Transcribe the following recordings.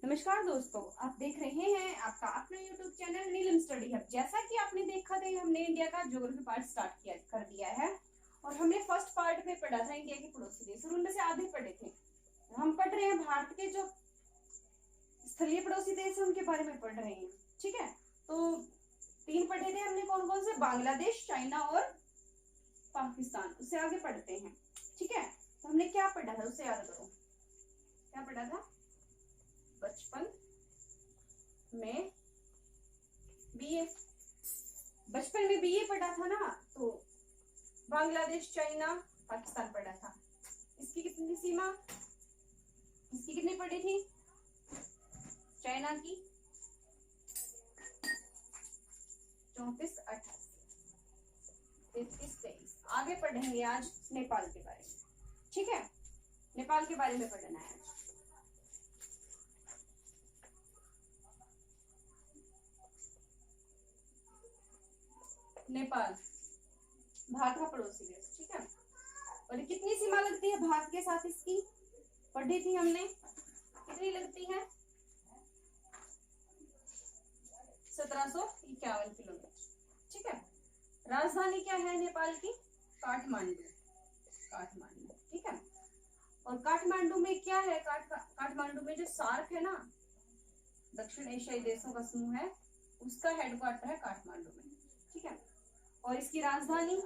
नमस्कार दोस्तों, आप देख रहे हैं आपका अपना YouTube चैनल नीलम स्टडी हब। जैसा कि आपने देखा था, हमने इंडिया का ज्योग्राफी पार्ट स्टार्ट किया कर दिया है और हमने फर्स्ट पार्ट में पढ़ा था इंडिया के पड़ोसी देश और उनमें से आधे पढ़े थे। हम पढ़ रहे हैं भारत के जो स्थलीय पड़ोसी देश है उनके बारे में पढ़ रहे हैं। ठीक है, तो 3 पढ़े थे हमने, कौन कौन से? बांग्लादेश, चाइना और पाकिस्तान। उससे आगे पढ़ते हैं। ठीक है, तो हमने क्या पढ़ा था उससे याद करो। क्या पढ़ा था बचपन में? बीए। बचपन में बीए पढ़ा था ना, तो बांग्लादेश, चाइना, पाकिस्तान पढ़ा था। इसकी कितनी सीमा, इसकी कितनी पढ़ी थी? चाइना की 34, 88, 33, 23। आगे पढ़ेंगे आज नेपाल के बारे में। ठीक है, नेपाल के बारे में पढ़ना है आज। नेपाल भारत का पड़ोसी देश। ठीक है, और कितनी सीमा लगती है भारत के साथ? इसकी पढ़ी थी हमने, कितनी लगती है? 1751 किलोमीटर। ठीक है, राजधानी क्या है नेपाल की? काठमांडू। काठमांडू। ठीक है, और काठमांडू में क्या है? काठमांडू में जो सार्क है ना, दक्षिण एशियाई देशों का समूह है, उसका हेडक्वार्टर है काठमांडू में। ठीक है, और इसकी राजधानी,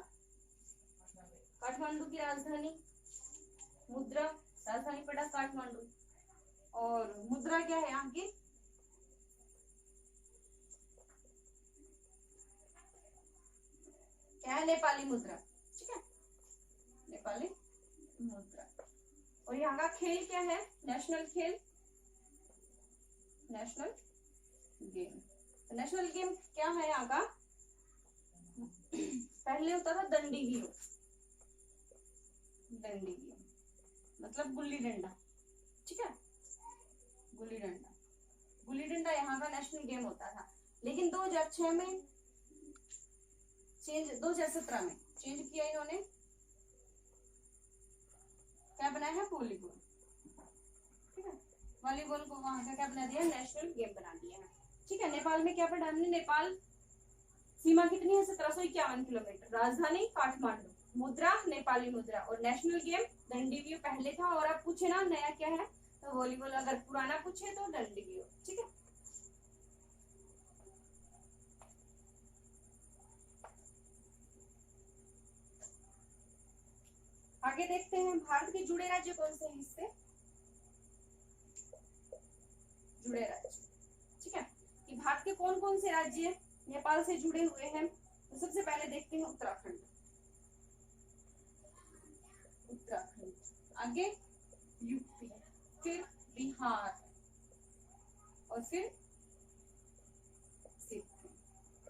काठमांडू की राजधानी मुद्रा। राजधानी पड़ा काठमांडू, और मुद्रा क्या है यहाँ की? क्या है? नेपाली मुद्रा। ठीक है, नेपाली मुद्रा। और यहाँ का खेल क्या है? नेशनल खेल, नेशनल गेम। नेशनल गेम क्या है यहाँ का? पहले होता था दंडी गियो। दंडी गियो मतलब गुल्ली डंडा। ठीक है, गुल्ली डंडा। गुल्ली डंडा यहाँ का नेशनल गेम होता था, लेकिन 2006 में चेंज, 2017 में चेंज किया इन्होंने। क्या बनाया है? वॉलीबॉल। ठीक है, वॉलीबॉल को वहां का क्या बना दिया? नेशनल गेम बना दिया है। ठीक है, नेपाल में क्या पढ़ा हमने? नेपाल सीमा कितनी है? 1751 किलोमीटर। राजधानी काठमांडू, मुद्रा नेपाली मुद्रा, और नेशनल गेम दंडी गियो पहले था। और अब पूछे ना नया क्या है, तो वॉलीबॉल। अगर पुराना पूछे तो दंडी गियो। ठीक है, आगे देखते हैं भारत के जुड़े राज्य कौन से हैं इससे? जुड़े राज्य। ठीक है, कि भारत के कौन कौन से राज्य नेपाल से जुड़े हुए हैं? तो सबसे पहले देखते हैं उत्तराखंड। उत्तराखंड, आगे यूपी, फिर बिहार, और फिर सिक्किम।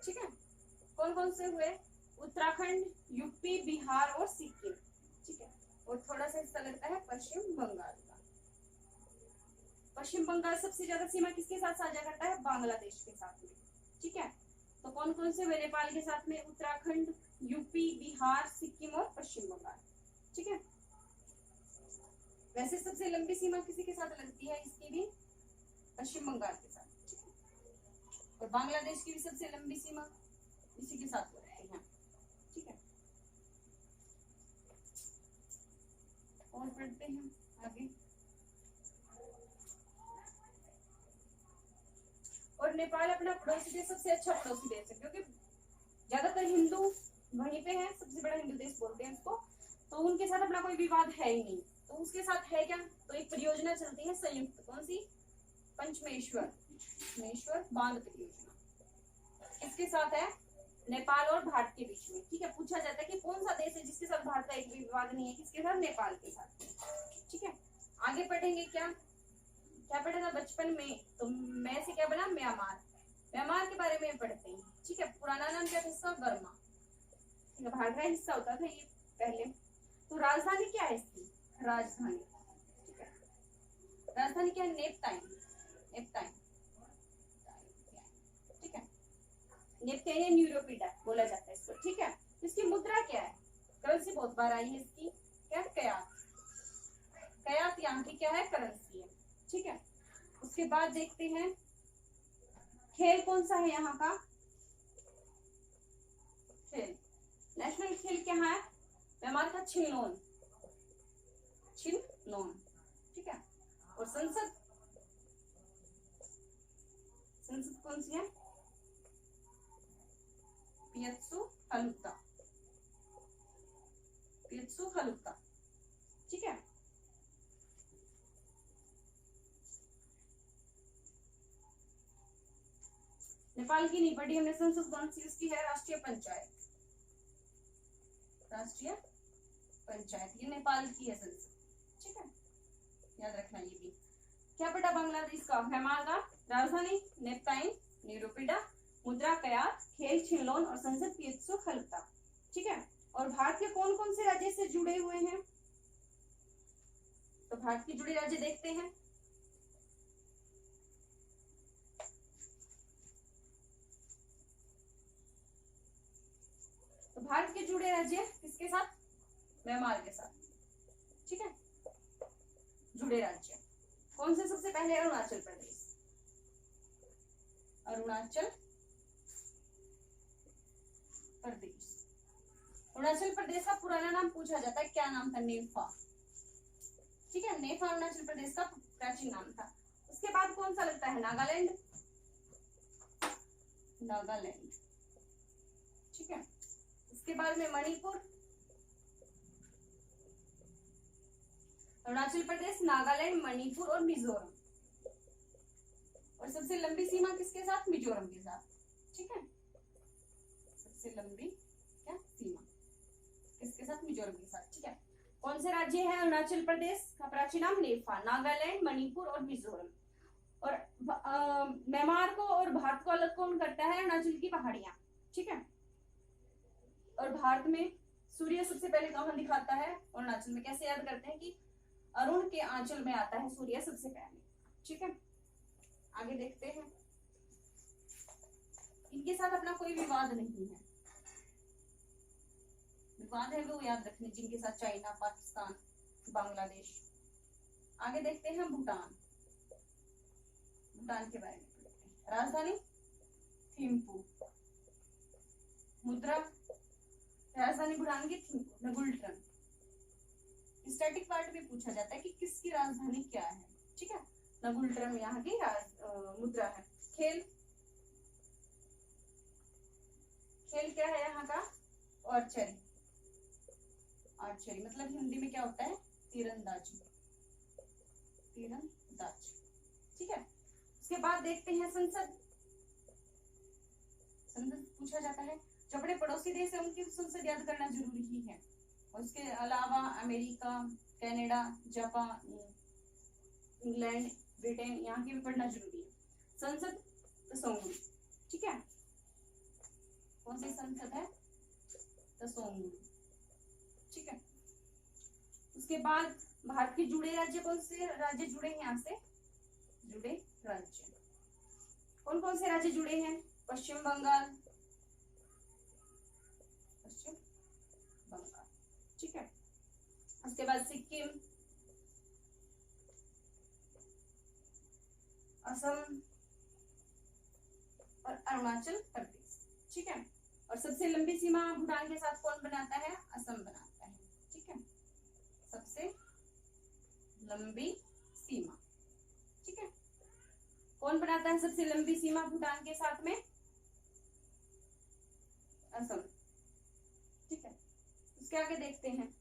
ठीक है, कौन कौन से हुए? उत्तराखंड, यूपी, बिहार और सिक्किम। ठीक है, और थोड़ा सा हिस्सा लगता है पश्चिम बंगाल का। पश्चिम बंगाल सबसे ज्यादा सीमा किसके साथ साझा करता है? बांग्लादेश के साथ में। ठीक है, तो कौन कौन से हुए नेपाल के साथ में? उत्तराखंड, यूपी, बिहार, सिक्किम और पश्चिम बंगाल। ठीक है, वैसे सबसे लंबी सीमा किसी के साथ लगती है? इसकी भी पश्चिम बंगाल के साथ। ठीक है, और बांग्लादेश की भी सबसे लंबी सीमा इसी के साथ लगती है। ठीक है, और पढ़ते हैं आगे। और नेपाल अपना पड़ोसी देश, सबसे अच्छा पड़ोसी देश है, क्योंकि ज्यादातर हिंदू वहीं पे है। सबसे बड़ा हिंदू देश बोलते हैं इसको। तो उनके साथ अपना कोई विवाद है ही नहीं। तो उसके साथ है क्या? तो एक परियोजना चलती है संयुक्त। कौन सी? पंचमेश्वर बांध परियोजना। इसके साथ है नेपाल और भारत के बीच में। ठीक है, पूछा जाता है कि कौन सा देश है जिसके साथ भारत का एक भी विवाद नहीं है? किसके साथ? नेपाल के साथ। ठीक है, आगे पढ़ेंगे। क्या क्या पढ़ा था बचपन में? तो मैं से क्या बना? म्यांमार। म्यांमार के बारे में पढ़ते हैं। ठीक है, पुराना नाम क्या था इसका? बर्मा। ठीक है, भारत का हिस्सा होता था ये पहले। तो राजधानी क्या है इसकी? राजधानी, ठीक है, राजधानी क्या है? नेपटाइन। नेपटाइन। ठीक है, नेपटाइन न्यूरोपीडा बोला जाता है इसको। ठीक है, इसकी मुद्रा क्या है? करेंसी बहुत बार आई है इसकी। क्या? कयात। कयात यहाँ की क्या है? करेंसी है। ठीक है, उसके बाद देखते हैं खेल कौन सा है यहाँ का। खेल, नेशनल खेल क्या है म्यांमार का? छिनलोन, छिनलोन, ठीक है। और संसद, संसद कौन सी है? पियत्सु हलुत्ता, पियत्सु हलुत्ता, ठीक है। नेपाल की नहीं पढ़ी हमने। संसद कौन सी उसकी है? राष्ट्रीय पंचायत, राष्ट्रीय पंचायत, ये नेपाल की है संसद, ठीक है, याद रखना ये भी। क्या पढ़ा बांग्लादेश का? म्यांमार का राजधानी नेपताइन, निरूपिडा, मुद्रा कयार, खेल छिनलोन और संसद पियत्सु हलुत्ता, ठीक है। और भारत के कौन कौन से राज्य से जुड़े हुए हैं? तो भारत के जुड़े राज्य देखते हैं। तो भारत के जुड़े राज्य किसके साथ? म्यांमार के साथ, ठीक है। जुड़े राज्य कौन से? सबसे पहले अरुणाचल प्रदेश, अरुणाचल प्रदेश। अरुणाचल प्रदेश का पुराना नाम पूछा जाता है, क्या नाम था? नेफा, ठीक है। नेफा अरुणाचल प्रदेश का प्राचीन नाम था। उसके बाद कौन सा लगता है? नागालैंड, नागालैंड, ठीक है। उसके बाद में मणिपुर, अरुणाचल प्रदेश, नागालैंड, मणिपुर और मिजोरम। और सबसे लंबी सीमा किसके साथ? मिजोरम के साथ, ठीक है। सबसे लंबी क्या सीमा किसके साथ? मिजोरम के साथ, ठीक है। कौन से राज्य है? अरुणाचल प्रदेश का प्राचीन नाम नेफा, नागालैंड, मणिपुर और मिजोरम। और म्यांमार को और भारत को अलग कौन करता है? अरुणाचल की पहाड़ियां, ठीक है। और भारत में सूर्य सबसे पहले कहां दिखाता है? अरुणाचल में। कैसे याद करते हैं कि अरुण के आंचल में आता है सूर्य सबसे पहले, ठीक है। आगे देखते हैं। इनके साथ अपना कोई विवाद नहीं है, विवाद है वो याद रखने, जिनके साथ चाइना, पाकिस्तान, बांग्लादेश। आगे देखते हैं भूटान, भूटान के बारे में। राजधानी थिम्पू, मुद्रा, राजधानी भूटान की थिम्पू, नगुल्ट्रन। स्टैटिक पार्ट में पूछा जाता है कि किसकी राजधानी क्या है, ठीक है। नगुल्ट्रन यहाँ की मुद्रा है। खेल, खेल क्या है यहाँ का? आर्चरी, आर्चरी मतलब हिंदी में क्या होता है? तीरंदाजी, तीरंदाजी, ठीक है। उसके बाद देखते हैं संसद, संसद पूछा जाता है। जो अपने पड़ोसी देश है उनकी संसद याद करना जरूरी ही है। और उसके अलावा America, Canada, Japan, England, Britain, यहाँ की भी पढ़ना जरूरी है। संसद तसोंगुल, ठीक है। कौन सी संसद है? तसोंगुल, ठीक है। उसके बाद भारत के जुड़े राज्य, कौन से राज्य जुड़े हैं यहाँ से? जुड़े राज्य कौन कौन से राज्य जुड़े हैं? पश्चिम बंगाल, पश्चिम बंगाल, ठीक है। उसके बाद सिक्किम, असम और अरुणाचल प्रदेश, ठीक है। और सबसे लंबी सीमा भूटान के साथ कौन बनाता है? असम बनाता है, ठीक है। सबसे लंबी सीमा, ठीक है। कौन बनाता है सबसे लंबी सीमा भूटान के साथ में? असम, ठीक है। उसके आगे देखते हैं।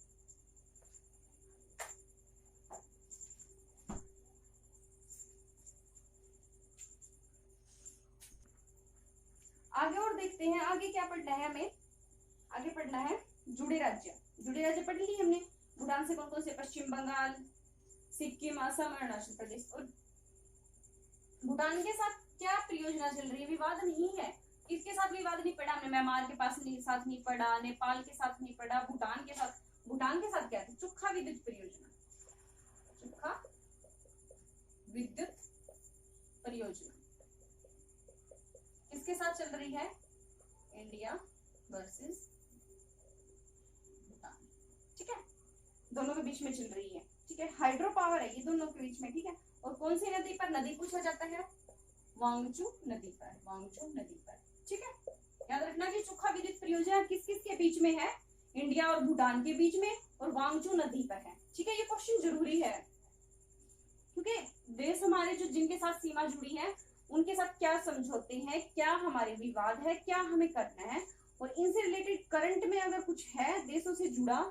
आगे और देखते हैं, आगे क्या पढ़ना है हमें? आगे पढ़ना है जुड़े राज्य। जुड़े राज्य पढ़ लिए हमने। भूटान से कौन कौन से? पश्चिम बंगाल, सिक्किम, असम, अरुणाचल प्रदेश। और भूटान के साथ क्या परियोजना चल रही है? विवाद नहीं है। किसके साथ विवाद नहीं पड़ा हमने? म्यांमार के साथ नहीं पड़ा, नेपाल के साथ नहीं पड़ा, भूटान के साथ। भूटान के साथ क्या था? चुखा विद्युत परियोजना, चुखा विद्युत परियोजना किसके साथ चल रही है? इंडिया वर्सेस भूटान, ठीक है। दोनों के बीच में चल रही है, ठीक है। हाइड्रो पावर है ये दोनों के बीच में, ठीक है। और कौन सी नदी पर नदी पूछा जाता है? वांगचू नदी पर, वांगचू नदी पर। ठीक है, याद रखना कि चोखा विद्युत परियोजना किस किस के बीच में है? इंडिया और भूटान के बीच में और वांगचू नदी पर है। ठीक है, ये क्वेश्चन जरूरी है क्योंकि देश हमारे जो जिनके साथ सीमा जुड़ी है उनके साथ क्या समझौते हैं, क्या हमारे विवाद है, क्या हमें करना है, और इनसे रिलेटेड करंट में अगर कुछ है देशों से जुड़ा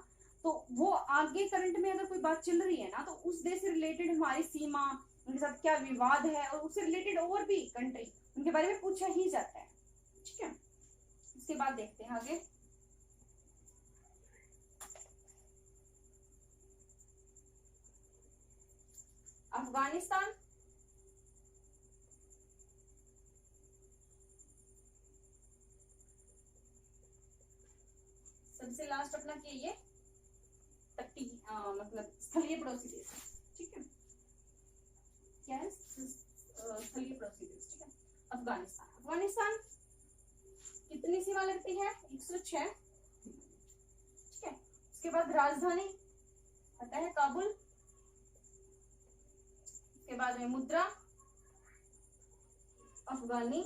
तो वो आगे करंट में अगर कोई बात चल रही है ना तो उस देश से रिलेटेड हमारी सीमा, उनके साथ क्या विवाद है और उससे रिलेटेड और भी कंट्री उनके बारे में पूछा ही जाता है। ठीक है, इसके बाद देखते हैं आगे। अफगानिस्तान, सबसे लास्ट अपना क्या ये तटी मतलब स्थलीय पड़ोसी देश। ठीक है, क्या है? स्थलीय पड़ोसी देश। ठीक है, अफगानिस्तान। अफगानिस्तान कितनी सीमा लगती है? 106। ठीक है, उसके बाद राजधानी आता है काबुल। उसके बाद में मुद्रा अफगानी,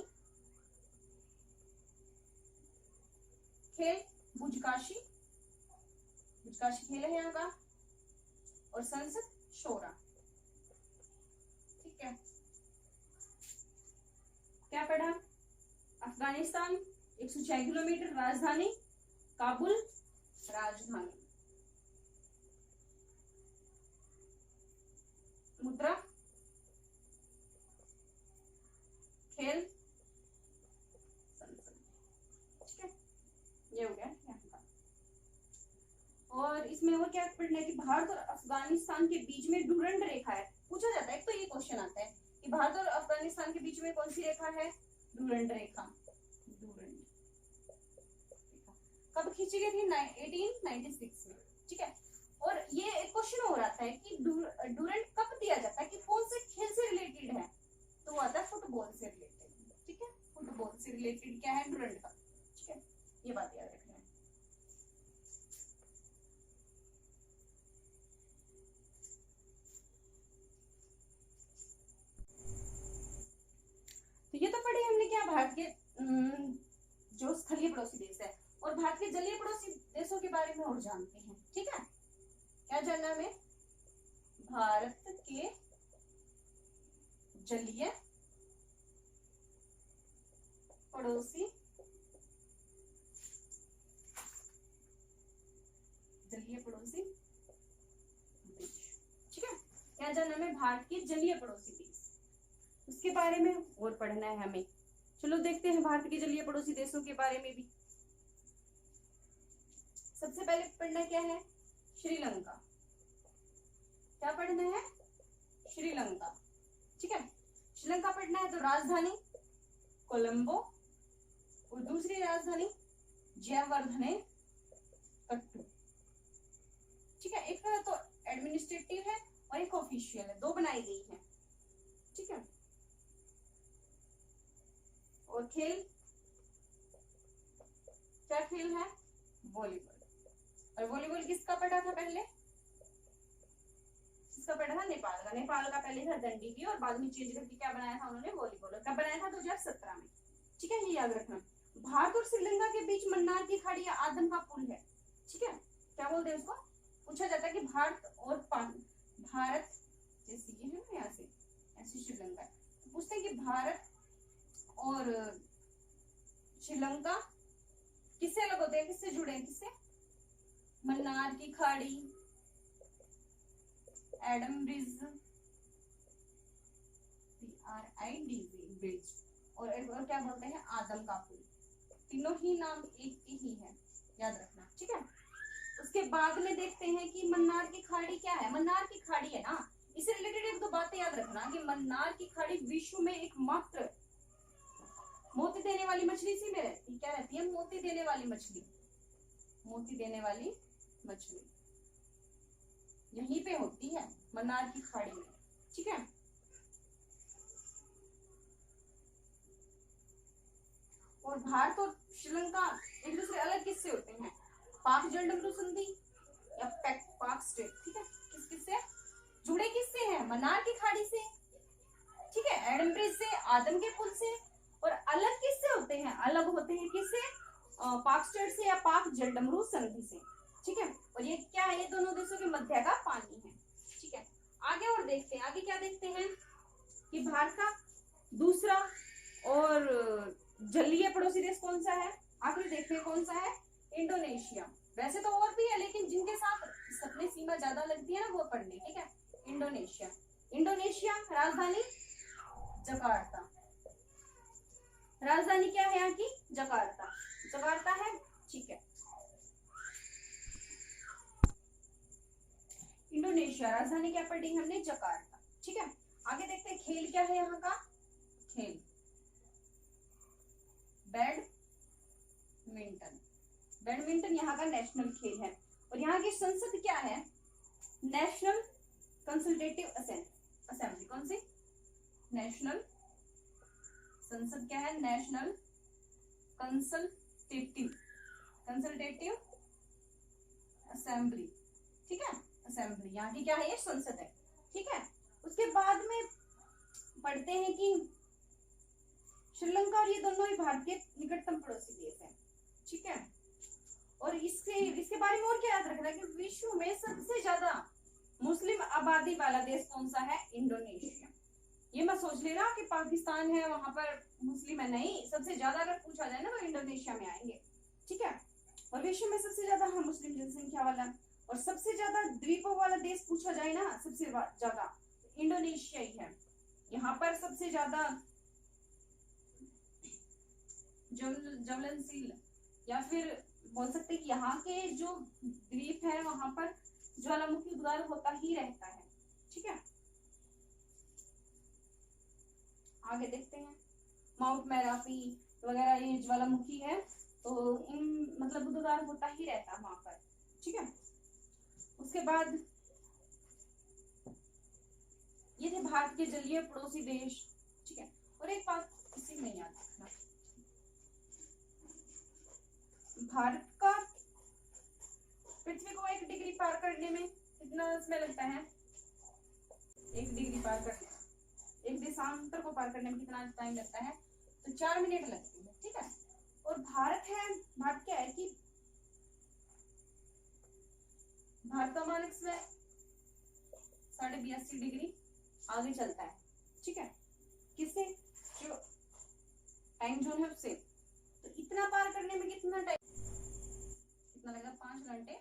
खेल बुजकाशी, बुजकाशी खेल है यहाँ का, और संसद शोरा। ठीक है, क्या पढ़ा? अफगानिस्तान 106 किलोमीटर, राजधानी काबुल, राजधानी मुद्रा, खेल, संसद। ठीक है, ये हो गया यहाँ का। और इसमें और क्या पढ़ना है कि भारत और अफगानिस्तान के बीच में डुरंड रेखा है, पूछा जाता है। तो ये क्वेश्चन आता है कि भारत और अफगानिस्तान के बीच में कौन सी रेखा है? डुरंड रेखा। डुरंड कब खींची गई थी? 1896 में। ठीक है, और ये एक क्वेश्चन हो रहा है कि डुरंड कब दिया जाता है, कि कौन से खेल से रिलेटेड है? तो वो आता है फुटबॉल से रिलेटेड। ठीक है, फुटबॉल से रिलेटेड क्या है? डुरंड का। ठीक है, ये बात याद रखना है। तो ये तो पढ़े हमने क्या, भारत के जो स्थलीय पड़ोसी देश है, और भारत के जलीय पड़ोसी देशों के बारे में और जानते हैं। ठीक है, क्या जानना हमें? भारत के जलीय पड़ोसी, जलीय पड़ोसी देश। ठीक है, क्या जानना हमें? भारत के जलीय पड़ोसी देश, उसके बारे में और पढ़ना है हमें। चलो देखते हैं भारत के जलीय पड़ोसी देशों के बारे में भी। सबसे पहले पढ़ना क्या है? श्रीलंका। क्या पढ़ना है? श्रीलंका। ठीक है, श्रीलंका पढ़ना है तो राजधानी कोलंबो, और दूसरी राजधानी जयवर्धने कट्टू। ठीक है, एक तो एडमिनिस्ट्रेटिव है और एक ऑफिशियल है, दो बनाई गई है। ठीक है, और खेल, क्या खेल है? वॉलीबॉल। और वॉलीबॉल किसका पढ़ा था पहले? किसका पढ़ा था? नेपाल का। नेपाल का पहले था दंडीकी और बाद में चेंज करके क्या बनाया था उन्होंने? वॉलीबॉल। कब बनाया था? 2017 में। ठीक है, ये याद रखना। भारत और श्रीलंका के बीच मन्नार की खाड़ी या आदम का पुल है। ठीक है, क्या बोलते हैं उसको? पूछा जाता है कि भारत और भारत जैसे ये है ना, यहाँ से ऐसे श्रीलंका, तो पूछते हैं कि भारत और श्रीलंका किससे अलग होते हैं, किससे जुड़े हैं? किससे? मन्नार की खाड़ी, एडम ब्रिज, ब्रिज, और क्या बोलते हैं? आदम का पुल। तीनों ही नाम एक ही है, याद रखना। ठीक है, उसके बाद में देखते हैं कि मन्नार की खाड़ी क्या है। मन्नार की खाड़ी है ना, इससे रिलेटेड एक दो बातें याद रखना कि मन्नार की खाड़ी विश्व में एकमात्र मोती देने वाली मछली इसी में रहती। क्या रहती है? मोती देने वाली मछली। मोती देने वाली मछली यहीं पे होती है, मन्नार की खाड़ी में। ठीक है, और भारत और श्रीलंका एक दूसरे अलग किससे होते हैं? पाक जलडमरू संधि या पाक स्टेट। ठीक है, किस किससे? जुड़े किससे हैं? मन्नार की खाड़ी से, ठीक है, एडम ब्रिज से, आदम के पुल से। और अलग किससे होते हैं? अलग होते हैं किससे? पाक स्टेट से या पाक जलडमरू संधि से, ठीक है। और ये क्या है? ये दोनों देशों के मध्य का पानी है, ठीक है। आगे और देखते हैं, आगे क्या देखते हैं कि भारत का दूसरा और जलीय पड़ोसी देश कौन सा है? आखिर देखते हैं कौन सा है? इंडोनेशिया। वैसे तो और भी है, लेकिन जिनके साथ अपनी सीमा ज्यादा लगती है ना वो पढ़ ले, ठीक है। इंडोनेशिया, इंडोनेशिया राजधानी जकार्ता। राजधानी क्या है यहाँ की? जकार्ता, जकार्ता है, ठीक है। इंडोनेशिया राजधानी क्या पढ़ी हमने? जकार्ता, ठीक है। आगे देखते हैं खेल क्या है यहाँ का? खेल बैडमिंटन, बैडमिंटन यहाँ का नेशनल खेल है। और यहाँ की संसद क्या है? National consultative assembly. कौन सी? नेशनल संसद क्या है? नेशनल कंसल्टेटिव असेंबली, ठीक है। असेंबली यहाँ की क्या है? ये संसद है, ठीक है। उसके बाद में पढ़ते हैं कि श्रीलंका और ये दोनों ही भारत के निकटतम पड़ोसी देश हैं, ठीक है। और इसके बारे में और क्या याद रखना है कि विश्व में सबसे ज्यादा मुस्लिम आबादी वाला देश कौन सा है? इंडोनेशिया। ये मत सोच लेना कि पाकिस्तान है वहां पर मुस्लिम है, नहीं। सबसे ज्यादा अगर पूछा जाए ना तो इंडोनेशिया में आएंगे, ठीक है। और विश्व में सबसे ज्यादा मुस्लिम जनसंख्या वाला और सबसे ज्यादा द्वीपों वाला देश पूछा जाए ना, सबसे ज्यादा इंडोनेशिया ही है। यहाँ पर सबसे ज्यादा ज्वलनशील या फिर बोल सकते हैं कि यहाँ के जो द्वीप है वहां पर ज्वालामुखी उद्गार होता ही रहता है, ठीक है। आगे देखते हैं माउंट मैरापी वगैरह, ये ज्वालामुखी है तो इन मतलब उद्गार होता ही रहता है वहां पर, ठीक है। उसके बाद ये थे भारत के जलीय पड़ोसी देश, ठीक है। और एक बात इसी में याद रखना, भारत का पृथ्वी को 1 डिग्री पार करने में कितना समय लगता है? 1 डिग्री पार करने, एक देशांतर को पार करने में कितना टाइम लगता है? तो 4 मिनट लगती है, ठीक है। और भारत क्या है कि भारत का मानक समय 82.5 डिग्री आगे चलता है, ठीक है। किससे? जो टाइम जोन है उससे। तो इतना पार करने में कितना टाइम, कितना लगेगा? 5 घंटे